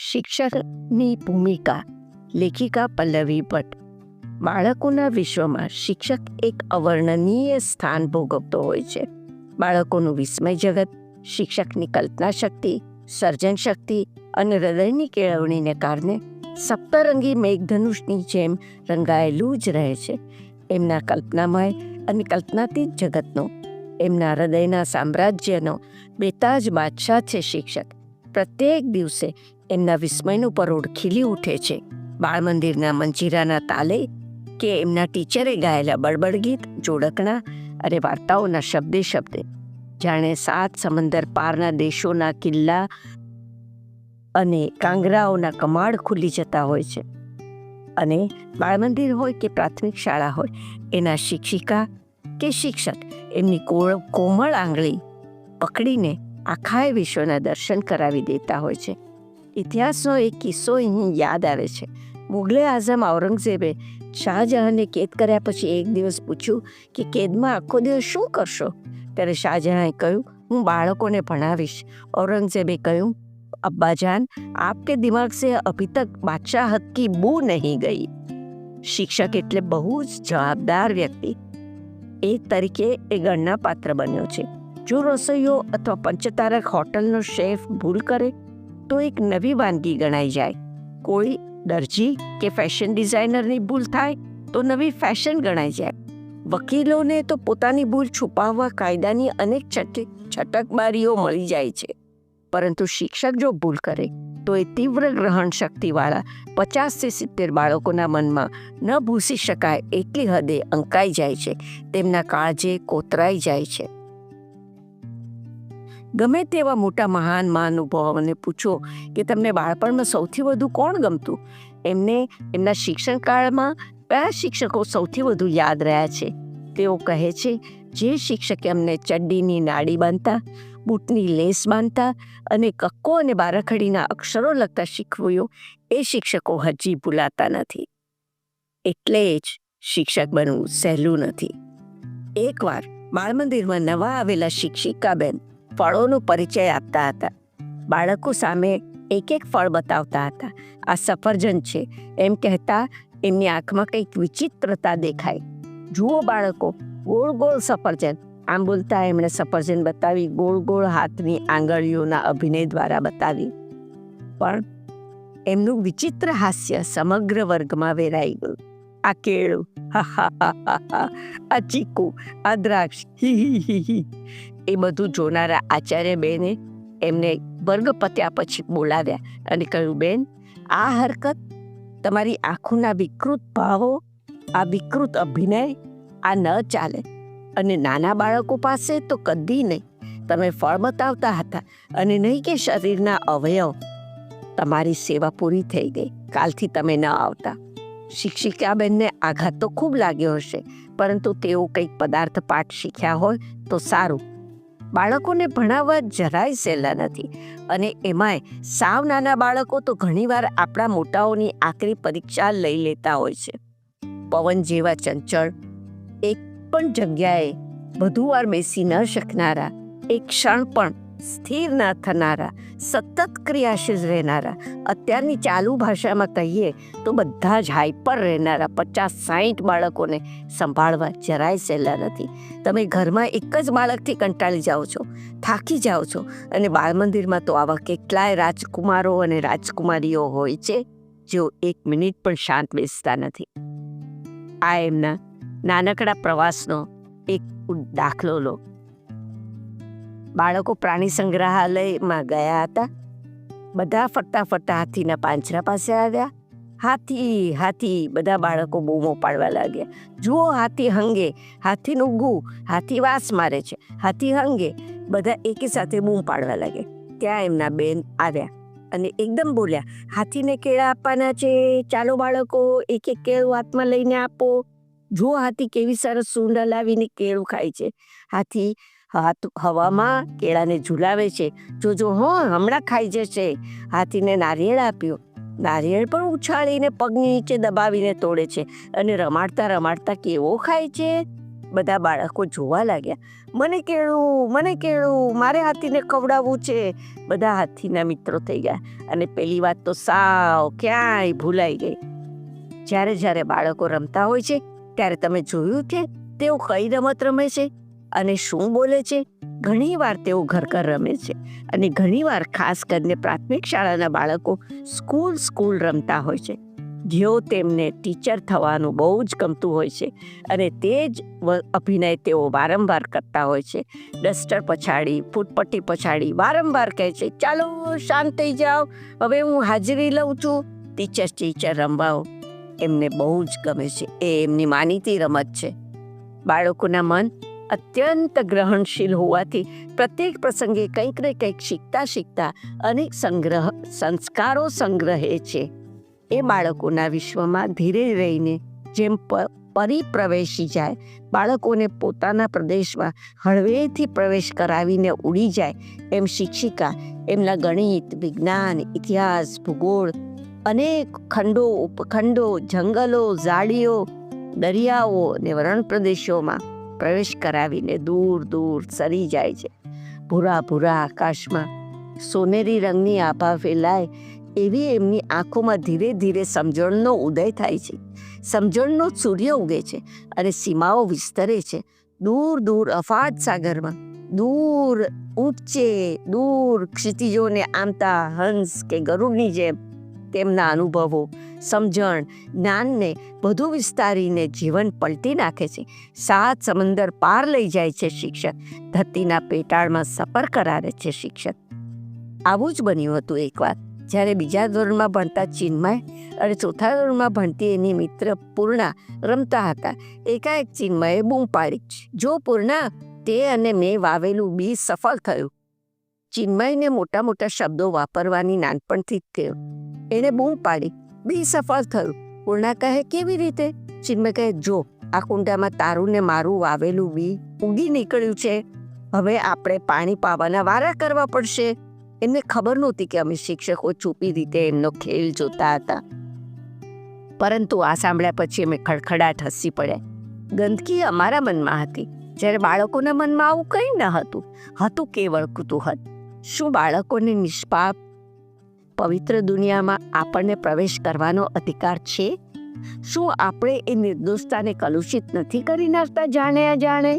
શિક્ષકની ભૂમિકા. લેખિકા પલ્લવી ભટ્ટ. બાળકોના વિશ્વમાં શિક્ષક એક અવર્ણનીય સ્થાન ભોગવતો હોય છે. બાળકોનું વિસ્મય જગત શિક્ષકની કલ્પના શક્તિ, સર્જન શક્તિ અને હૃદયની કેળવણીને કારણે સપ્તરંગી મેઘધનુષની જેમ રંગાયેલું જ રહે છે. એમના કલ્પનામય અને કલ્પનાતીત જગતનો, એમના હૃદયના સામ્રાજ્યનો બેતાજ બાદશાહ છે શિક્ષક. પ્રત્યેક દિવસે એમના વિસ્મયનું પરોઢ ખીલી ઉઠે છે. બાળમંદિરના મંજીરાના તાલે કે એમના ટીચરે ગાયેલા બળબડ ગીત, જોડકણા અને વાર્તાઓના શબ્દે શબ્દે જાણે 7 સમંદર પારના દેશોના કિલ્લા અને કાંગરાઓના કમાડ ખુલી જતા હોય છે. અને બાળમંદિર હોય કે પ્રાથમિક શાળા હોય, એના શિક્ષિકા કે શિક્ષક એમની કોમળ આંગળી પકડીને આખા વિશ્વના દર્શન કરાવી દેતા હોય છે. ઇતિહાસનો એક કિસ્સો અહીં યાદ આવે છે. મુગલે આઝમ ઔરંગઝેબે શાહજહાંને કેદ કર્યા પછી એક દિવસ પૂછ્યું કે કેદમાં આખો દિવસ શું કરશો? ત્યારે શાહજહાંએ કહ્યું, હું બાળકોને ભણાવીશ. ઔરંગઝેબે કહ્યું, અબ્બાજાન, આપકે દિમાગ સે અભી તક બાદશાહત કી બૂ નહીં ગઈ. શિક્ષક એટલે બહુ જ જવાબદાર વ્યક્તિ એક તરીકે એ ગણના પાત્ર બન્યો છે. જો રસોઈયો અથવા પંચતારક હોટલનો શેફ ભૂલ કરે તો એક નવી વાનગી ગણાઈ જાય. કોઈ દરજી કે ફેશન ડિઝાઇનરની ભૂલ થાય તો નવી ફેશન ગણાઈ જાય. વકીલોને તો પોતાની ભૂલ છુપાવવા કાયદાની અનેક છટકબારીઓ મળી જાય છે. પરંતુ શિક્ષક જો ભૂલ કરે તો એ તીવ્ર ગ્રહણ શક્તિવાળા 50 થી 70 બાળકોના મનમાં ન ભૂસી શકાય એટલી હદે અંકાઈ જાય છે. તેમના કાળજે કોતરાઈ જાય છે. ગમે તેવા મોટા મહાન મહાનુભાવોને પૂછો કે તમને બાળપણમાં સૌથી વધુ કોણ ગમતું? એમને એમના શિક્ષણ કાળમાં કયા શિક્ષકો સૌથી વધુ યાદ રહ્યા છે? તેઓ કહે છે, જે શિક્ષકે અમને ચડ્ડીની નાડી બાંધતા, બૂટની લેસ બાંધતા અને કક્કો અને બારાખડીના અક્ષરો લખતા શીખવ્યું, એ શિક્ષકો હજી ભૂલાતા નથી. એટલે જ શિક્ષક બનવું સહેલું નથી. એકવાર બાળમંદિરમાં નવા આવેલા શિક્ષિકાબેન ફળોનો પરિચય આપતા હતા. બાળકો સામે એક એક ફળ બતાવતા હતા. આ સફરજન છે એમ કહેતા એમની આંખમાં કંઈક વિચિત્રતા દેખાય. જુઓ બાળકો, ગોળ ગોળ સફરજન. આમ બોલતા એમણે સફરજન બતાવી ગોળ ગોળ હાથની આંગળીઓના અભિનય દ્વારા બતાવી. પણ એમનું વિચિત્ર હાસ્ય સમગ્ર વર્ગમાં વેરાઈ ગયું. આ કેળું, હા હા હા હા હા, આ ચીકુ, આ દ્રાક્ષ, હી હી હી હી. એ બધું જોનારા આચાર્ય બેને એમને વર્ગ પત્યા પછી બોલાવ્યા અને કહ્યું, બેન, આ હરકત, તમારી આંખોના વિકૃત ભાવો, આ વિકૃત અભિનય, આ ન ચાલે. અને નાના બાળકો પાસે તો કદી નહીં. તમે ફળ બતાવતા હતા અને નહીં કે શરીરના અવયવ. તમારી સેવા પૂરી થઈ ગઈ. કાલથી તમે ન આવતા. શિક્ષિકાબેનને આઘાત તો ખૂબ લાગ્યો હશે, પરંતુ તેઓ કંઈક પદાર્થ પાઠ શીખ્યા હોય તો સારું. બાળકોને ભણાવવા જરાય સહેલા નથી. અને એમાંય સાવ નાના બાળકો તો ઘણીવાર આપણા મોટાઓની આકરી પરીક્ષા લઈ લેતા હોય છે. પવન જેવા ચંચળ, એક પણ જગ્યાએ વધુ વાર બેસી ન શકનારા, એક ક્ષણ પણ સ્થિર ન થનારા, સતત ક્રિયાશીલ રહેનારા, અત્યારની ચાલુ ભાષામાં કહીએ તો બધા જ હાઈપર રહેનારા 50-60 બાળકોને સંભાળવા જરાય સહેલા નથી. તમે ઘરમાં એક જ બાળકથી કંટાળી જાઓ છો, થાકી જાઓ છો. અને બાળમંદિરમાં તો આવા કેટલાય રાજકુમારો અને રાજકુમારીઓ હોય છે જેઓ 1 મિનિટ પણ શાંત બેસતા નથી. આ એમના નાનકડા પ્રવાસનો એક દાખલો લો. બાળકો પ્રાણી સંગ્રહાલયમાં ગયા હતા. બધા ફરતા ફરતા હાથીના પાંજરા પાસે આવ્યા. હાથી, હાથી, બધા બાળકો બૂમો પાડવા લાગ્યા. જુઓ, હાથી હંગે, હાથીનું ગુ, હાથી વાસ મારે છે, હાથી હંગે. બધા એકી સાથે બૂમ પાડવા લાગ્યા. ત્યાં એમના બેન આવ્યા અને એકદમ બોલ્યા, હાથીને કેળા આપવાના છે, ચાલો બાળકો, એક એક કેળું હાથમાં લઈને આપો. જુઓ, હાથી કેવી સરસ સૂંઢ હલાવીને કેળું ખાય છે. હાથી હાથ હવામાં કેળાને ઝુલાવે છે. જોજો હો, હમણાં ખાઈ જશે. હાથીને નારિયેળ આપ્યું. નારિયેળ પણ ઉછાળીને પગની નીચે દબાવીને તોડે છે અને રમાડતા રમાડતા કેવો ખાય છે. બધા બાળકો જોવા લાગ્યા, મને કેળું, મારે હાથીને ખવડાવવું છે. બધા હાથીના મિત્રો થઈ ગયા અને પેલી વાત તો સાવ ક્યાંય ભૂલાઈ ગઈ. જ્યારે બાળકો રમતા હોય છે ત્યારે તમે જોયું છે તેઓ કઈ રમત રમે છે અને શું બોલે છે? ઘણીવાર તેઓ ઘર રમે છે અને ઘણીવાર ખાસ કરીને પ્રાથમિક શાળાના બાળકો સ્કૂલ રમતા હોય છે. જેઓ તેમને ટીચર થવાનું બહુ જ ગમતું હોય છે અને તે જ અભિનય તેઓ વારંવાર કરતા હોય છે. ડસ્ટર પછાડી, ફૂટપટ્ટી પછાડી વારંવાર કહે છે, ચાલો શાંત થઈ જાઓ, હવે હું હાજરી લઉં છું. ટીચર રમવાઓ એમને બહુ જ ગમે છે. એ એમની માનીતી રમત છે. બાળકોના મન અત્યંત ગ્રહણશીલ હોવાથી પ્રત્યેક પ્રસંગે કંઈક ને કંઈક શીખતા અનેક સંસ્કારો સંગ્રહે છે. એ બાળકોના વિશ્વમાં ધીરે રહીને જેમ પરિપ્રવેશી જાય, બાળકોને પોતાના પ્રદેશમાં હળવેથી પ્રવેશ કરાવીને ઉડી જાય, એમ શિક્ષિકા એમના ગણિત, વિજ્ઞાન, ઇતિહાસ, ભૂગોળ અનેક ખંડો, ઉપખંડો, જંગલો, ઝાડીઓ, દરિયાઓ અને રણ પ્રદેશોમાં પ્રવેશ કરાવીને દૂર સરી જાય છે. ભૂરા આકાશમાં સોનેરી રંગની આભા ફેલાય એવી એમની આંખોમાં ધીરે સમજણનો ઉદય થાય છે. સમજણનો સૂર્ય ઉગે છે અને સીમાઓ વિસ્તરે છે. દૂર અફાટ સાગરમાં, દૂર ક્ષિતિજોને આમતા હંસ કે ગરુડની જેમ તેમના અનુભવો, સમજણ, જ્ઞાનને બધું વિસ્તારીને જીવન પલટી નાખે છે. 7 સમંદર પાર લઈ જાય છે શિક્ષક. ધરતીના પેટાળમાં સફર કરાવે છે શિક્ષક. આવું જ બન્યું હતું એકવાર, જ્યારે બીજા ધોરણમાં ભણતા ચિન્મય અને ચોથા ધોરણમાં ભણતી એની મિત્ર પૂર્ણા રમતા હતા. એકાએક ચિન્મયે બૂમ પાડી, જો પૂર્ણા, તે અને મેં વાવેલું બીજ સફળ થયું. ચિન્મયને મોટા શબ્દો વાપરવાની નાનપણથી જ ટેવ. એણે બૂમ પાડી, બીજ સફળ થયું. પૂર્ણા કહે, કેવી રીતે? ચિન્મય કહે, જો આ કુંડામાં તારું ને મારું વાવેલું બીજ ઉગી નીકળ્યું છે. હવે આપણે પાણી પાવાના વારા કરવા પડશે. એમને ખબર નહોતી કે અમે શિક્ષકો છુપી રીતે એમનો ખેલ જોતા હતા. પરંતુ આ સાંભળ્યા પછી અમે ખડખડાટ હસી પડ્યા. ગંદકી અમારા મનમાં હતી, જ્યારે બાળકોના મનમાં આવું કંઈ ન હતું કેવળ કુતૂહલ. શું બાળકોને નિષ્પાપ પવિત્ર દુનિયામાં આપણને પ્રવેશ કરવાનો અધિકાર છે? શું આપણે એ નિર્દોષતાને કલુષિત નથી કરી નાખતા જાણે અજાણે?